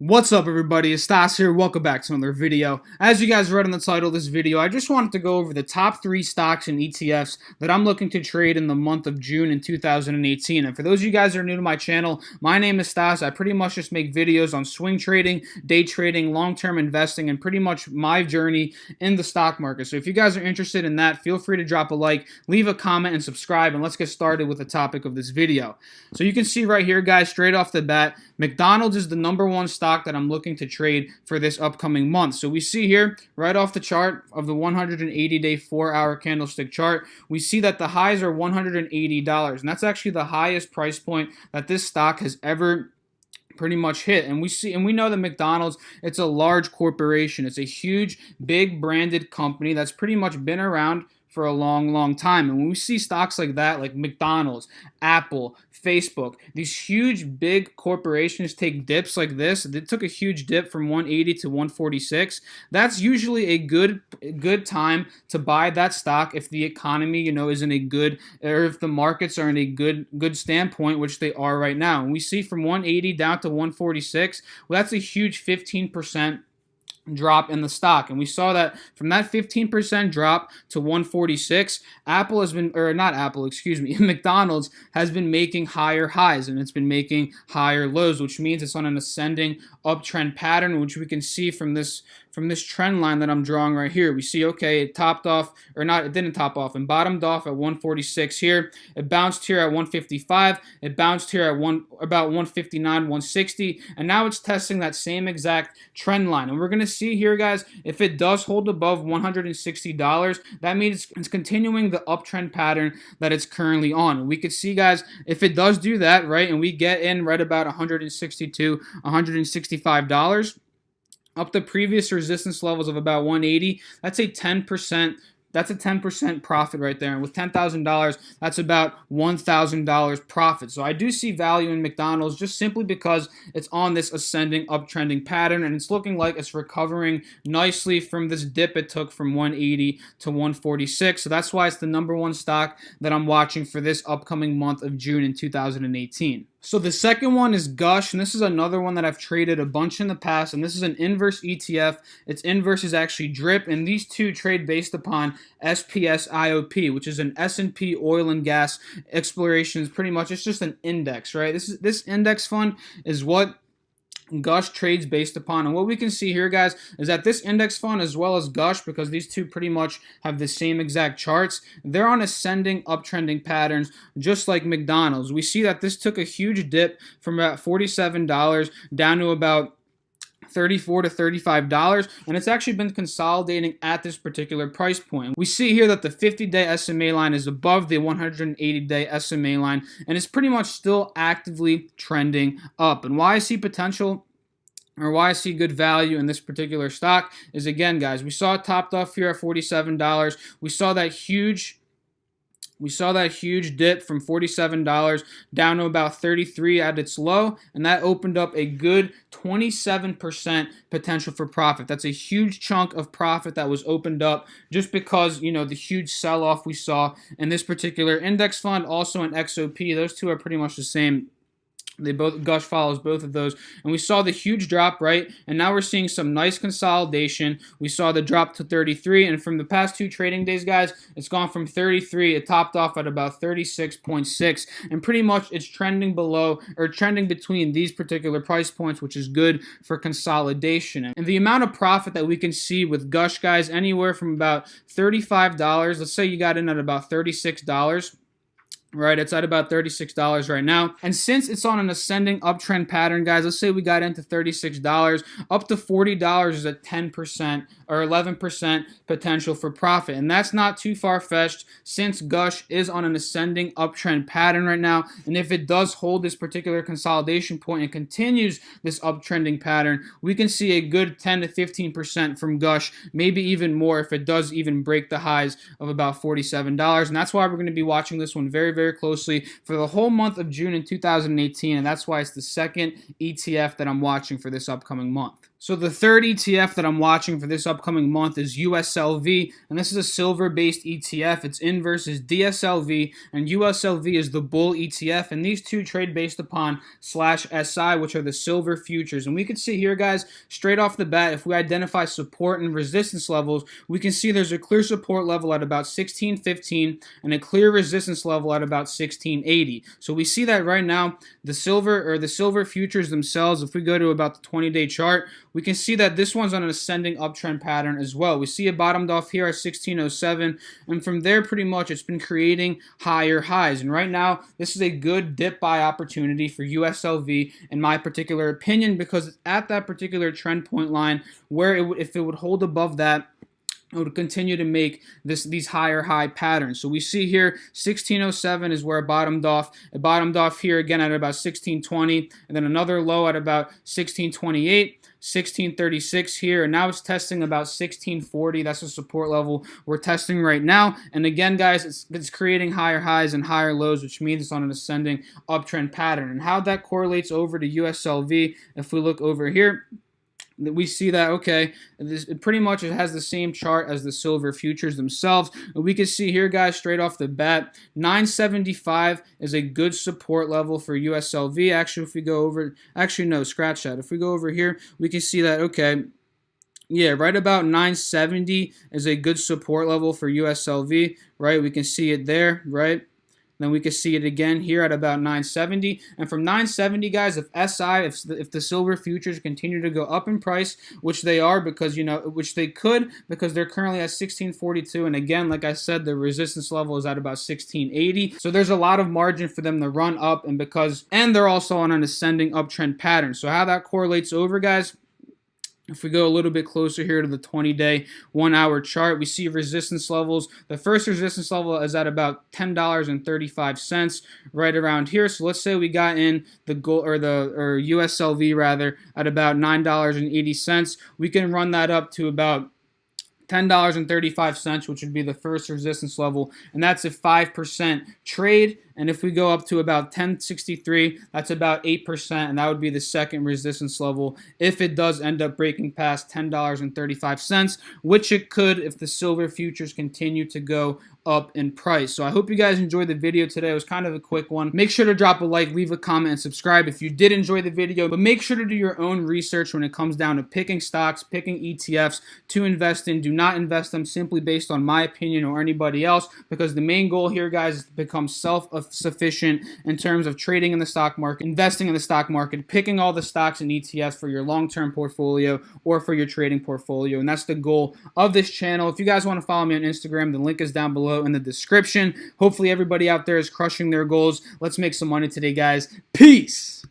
What's up, everybody? It's Stas here. Welcome back to another video. As you guys read in the title of this video, I just wanted to go over the top 3 stocks and ETFs that I'm looking to trade in the month of June in 2018. And for those of you guys that are new to my channel, my name is Stas. I pretty much just make videos on swing trading, day trading, long-term investing, and pretty much my journey in the stock market. So if you guys are interested in that, feel free to drop a like, leave a comment, and subscribe, and let's get started with the topic of this video. So you can see right here, guys, straight off the bat, McDonald's is the #1 stock that I'm looking to trade for this upcoming month. So we see here, right off the chart of the 180-day 4-hour candlestick chart, we see that the highs are $180, and that's actually the highest price point that this stock has ever pretty much hit. And we know that McDonald's, it's a large corporation. It's a huge, big branded company that's pretty much been around for a long time. And when we see stocks like that, like McDonald's, Apple, Facebook, these huge big corporations take dips like this, they took a huge dip from 180 to 146. That's usually a good time to buy that stock if the economy, is in a good, or if the markets are in a good standpoint, which they are right now. And we see from 180 down to 146, well, that's a huge 15% drop in the stock. And we saw that from that 15% drop to 146, McDonald's has been making higher highs and it's been making higher lows, which means it's on an ascending uptrend pattern, which we can see from this trend line that I'm drawing right here. We see, okay, it topped off, or not, it didn't top off, and bottomed off at 146 here. It bounced here at 155. It bounced here at about 159, 160, and now it's testing that same exact trend line. And we're going to see here, guys, if it does hold above $160, that means it's continuing the uptrend pattern that it's currently on. And we could see, guys, if it does do that, right, and we get in right about $162, $165, up to previous resistance levels of about 180, that's a 10% profit right there. And with $10,000, that's about $1,000 profit. So I do see value in McDonald's just simply because it's on this ascending, uptrending pattern, and it's looking like it's recovering nicely from this dip it took from 180 to 146. So that's why it's the #1 stock that I'm watching for this upcoming month of June in 2018. So the second one is Gush, and this is another one that I've traded a bunch in the past, and this is an inverse ETF. Its inverse is actually DRIP, and these two trade based upon SPSIOP, which is an S&P oil and gas exploration. Pretty much, it's just an index, right? This index fund is what Gush trades based upon. And what we can see here, guys, is that this index fund as well as Gush, because these two pretty much have the same exact charts, they're on ascending uptrending patterns just like McDonald's. We see that this took a huge dip from about $47 down to about $34 to $35, and it's actually been consolidating at this particular price point. We see here that the 50-day SMA line is above the 180-day SMA line, and it's pretty much still actively trending up. And why I see potential, or why I see good value in this particular stock, is, again, guys, we saw it topped off here at $47. We saw that huge dip from $47 down to about $33 at its low, and that opened up a good 27% potential for profit. That's a huge chunk of profit that was opened up just because, the huge sell-off we saw in this particular index fund, also in XOP. Those two are pretty much the same. Gush follows both of those, and we saw the huge drop, right? And now we're seeing some nice consolidation. We saw the drop to 33, and from the past 2 trading days, guys, it's gone from 33. It topped off at about 36.6, and pretty much it's trending below, or trending between these particular price points, which is good for consolidation. And the amount of profit that we can see with Gush, guys, anywhere from about $35. Let's say you got in at about $36. Right, it's at about $36 right now. And since it's on an ascending uptrend pattern, guys, let's say we got into $36, up to $40 is a 10% or 11% potential for profit. And that's not too far-fetched since Gush is on an ascending uptrend pattern right now. And if it does hold this particular consolidation point and continues this uptrending pattern, we can see a good 10 to 15% from Gush, maybe even more if it does even break the highs of about $47. And that's why we're going to be watching this one very closely for the whole month of June in 2018, and that's why it's the second ETF that I'm watching for this upcoming month. So the third ETF that I'm watching for this upcoming month is USLV, and this is a silver-based ETF. It's in versus DSLV, and USLV is the bull ETF, and these two trade based upon /SI, which are the silver futures. And we can see here, guys, straight off the bat, if we identify support and resistance levels, we can see there's a clear support level at about 1615 and a clear resistance level at about 1680. So we see that right now, the silver futures themselves, if we go to about the 20-day chart, we can see that this one's on an ascending uptrend pattern as well. We see it bottomed off here at 1607, and from there pretty much it's been creating higher highs. And right now, this is a good dip buy opportunity for USLV in my particular opinion, because it's at that particular trend point line where if it would hold above that, it would continue to make these higher high patterns. So we see here 1607 is where it bottomed off. It bottomed off here again at about 1620, and then another low at about 1628. 1636 here, and now it's testing about 1640. That's a support level we're testing right now. And again, guys, it's creating higher highs and higher lows, which means it's on an ascending uptrend pattern. And how that correlates over to USLV, if we look over here, we see that, okay, it pretty much has the same chart as the silver futures themselves. And we can see here, guys, straight off the bat, 975 is a good support level for USLV. Actually, if we go over, actually, no, scratch that. If we go over here, we can see that, okay, yeah, right about 970 is a good support level for USLV, right? We can see it there, right? Then we can see it again here at about 970. And from 970, guys, if the silver futures continue to go up in price, which they are because, which they could because they're currently at 1642. And again, like I said, the resistance level is at about 1680. So there's a lot of margin for them to run up, and they're also on an ascending uptrend pattern. So how that correlates over, guys, if we go a little bit closer here to the 20-day, 1-hour chart, we see resistance levels. The first resistance level is at about $10.35, right around here. So let's say we got in the gold or USLV rather at about $9.80. We can run that up to about $10.35, which would be the first resistance level, and that's a 5% trade. And if we go up to about 1063, that's about 8%, and that would be the second resistance level if it does end up breaking past $10.35, which it could if the silver futures continue to go up in price. So I hope you guys enjoyed the video today. It was kind of a quick one. Make sure to drop a like, leave a comment, and subscribe if you did enjoy the video, but make sure to do your own research when it comes down to picking stocks, picking ETFs to invest in. Do not invest them simply based on my opinion or anybody else, because the main goal here, guys, is to become self-sufficient in terms of trading in the stock market, investing in the stock market, picking all the stocks and ETFs for your long-term portfolio or for your trading portfolio. And that's the goal of this channel. If you guys want to follow me on Instagram, the link is down below in the description. Hopefully everybody out there is crushing their goals. Let's make some money today, guys. Peace.